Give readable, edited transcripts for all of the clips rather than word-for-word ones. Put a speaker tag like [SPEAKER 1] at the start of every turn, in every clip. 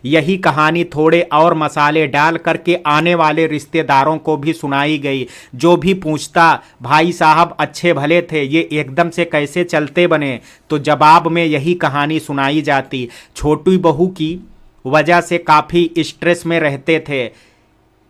[SPEAKER 1] यही कहानी थोड़े और मसाले डाल करके आने वाले रिश्तेदारों को भी सुनाई गई। जो भी पूछता भाई साहब अच्छे भले थे, ये एकदम से कैसे चलते बने, तो जवाब में यही कहानी सुनाई जाती। छोटी बहू की वजह से काफ़ी स्ट्रेस में रहते थे।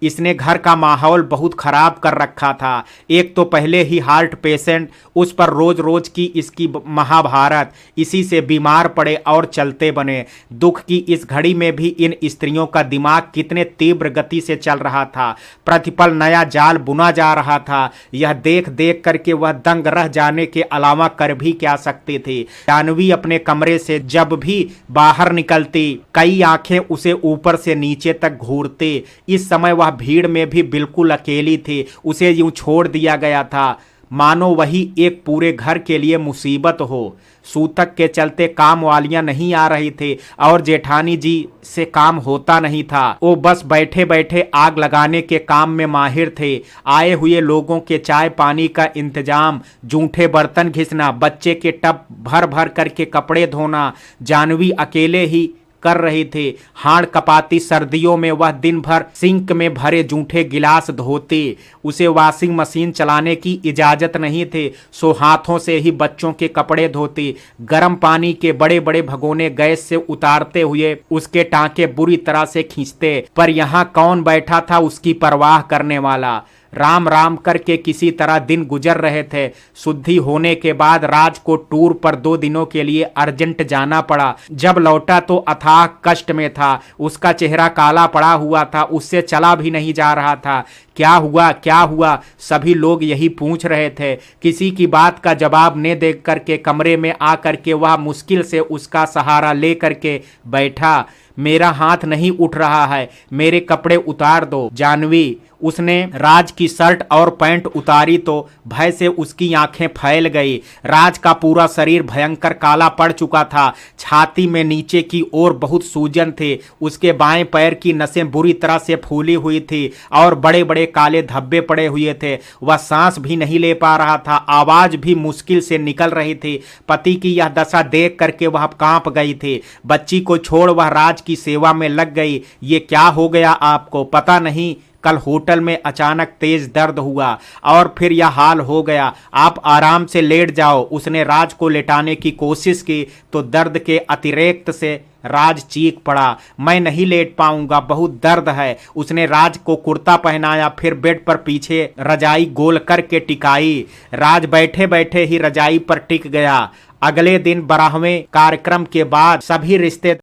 [SPEAKER 1] इसने घर का माहौल बहुत ख़राब कर रखा था। एक तो पहले ही हार्ट पेशेंट, उस पर रोज़ रोज़ की इसकी महाभारत, इसी से बीमार पड़े और चलते बने। दुख की इस घड़ी में भी इन स्त्रियों का दिमाग कितने तीव्र गति से चल रहा था। प्रतिपल नया जाल बुना जा रहा था। यह देख देख करके वह दंग रह जाने के अलावा कर भी क्या सकती थी। जानवी अपने कमरे से जब भी बाहर निकलती, कई आंखें उसे ऊपर से नीचे तक घूरती। इस समय वह भीड़ में भी बिल्कुल अकेली थी। उसे यूं छोड़ दिया गया था मानो वही एक पूरे घर के लिए मुसीबत हो। सूतक के चलते काम वालियां नहीं आ रही थी और जेठानी जी से काम होता नहीं था। वो बस बैठे बैठे आग लगाने के काम में माहिर थे। आए हुए लोगों के चाय पानी का इंतजाम, जूठे बर्तन घिसना, बच्चे के टब भर भर करके कपड़े धोना जानवी अकेले ही कर रही थी। हाड़ कपाती सर्दियों में वह दिन भर सिंक में भरे जूठे गिलास धोती। उसे वॉशिंग मशीन चलाने की इजाज़त नहीं थी, सो हाथों से ही बच्चों के कपड़े धोती। गर्म पानी के बड़े बड़े भगोने गैस से उतारते हुए उसके टांके बुरी तरह से खींचते। पर यहाँ कौन बैठा था उसकी परवाह करने वाला। राम राम करके किसी तरह दिन गुजर रहे थे। शुद्धि होने के बाद राज को टूर पर 2 दिनों के लिए अर्जेंट जाना पड़ा। जब लौटा तो अथाह कष्ट में था। उसका चेहरा काला पड़ा हुआ था, उससे चला भी नहीं जा रहा था। क्या हुआ क्या हुआ, सभी लोग यही पूछ रहे थे। किसी की बात का जवाब न देख करके कमरे में आ करके वह मुश्किल से उसका सहारा ले करके बैठा। मेरा हाथ नहीं उठ रहा है, मेरे कपड़े उतार दो जानवी। उसने राज की शर्ट और पैंट उतारी तो भय से उसकी आंखें फैल गई। राज का पूरा शरीर भयंकर काला पड़ चुका था। छाती में नीचे की ओर बहुत सूजन थी। उसके बाएं पैर की नसें बुरी तरह से फूली हुई थी और बड़े बड़े काले धब्बे पड़े हुए थे। वह सांस भी नहीं ले पा रहा था, आवाज भी मुश्किल से निकल रही थी। पति की यह दशा देख करके वह कांप गई थी। बच्ची को छोड़ वह राज की सेवा में लग गई। ये क्या हो गया आपको? पता नहीं, कल होटल में अचानक तेज दर्द हुआ और फिर यह हाल हो गया। आप आराम से लेट जाओ। उसने राज को लेटाने की कोशिश की तो दर्द के अतिरेक्त से राज चीख पड़ा। मैं नहीं लेट पाऊंगा, बहुत दर्द है। उसने राज को कुर्ता पहनाया, फिर बेड पर पीछे रजाई गोल करके टिकाई। राज बैठे बैठे ही रजाई पर टिक गया। अगले दिन 12वें कार्यक्रम के बाद सभी रिश्ते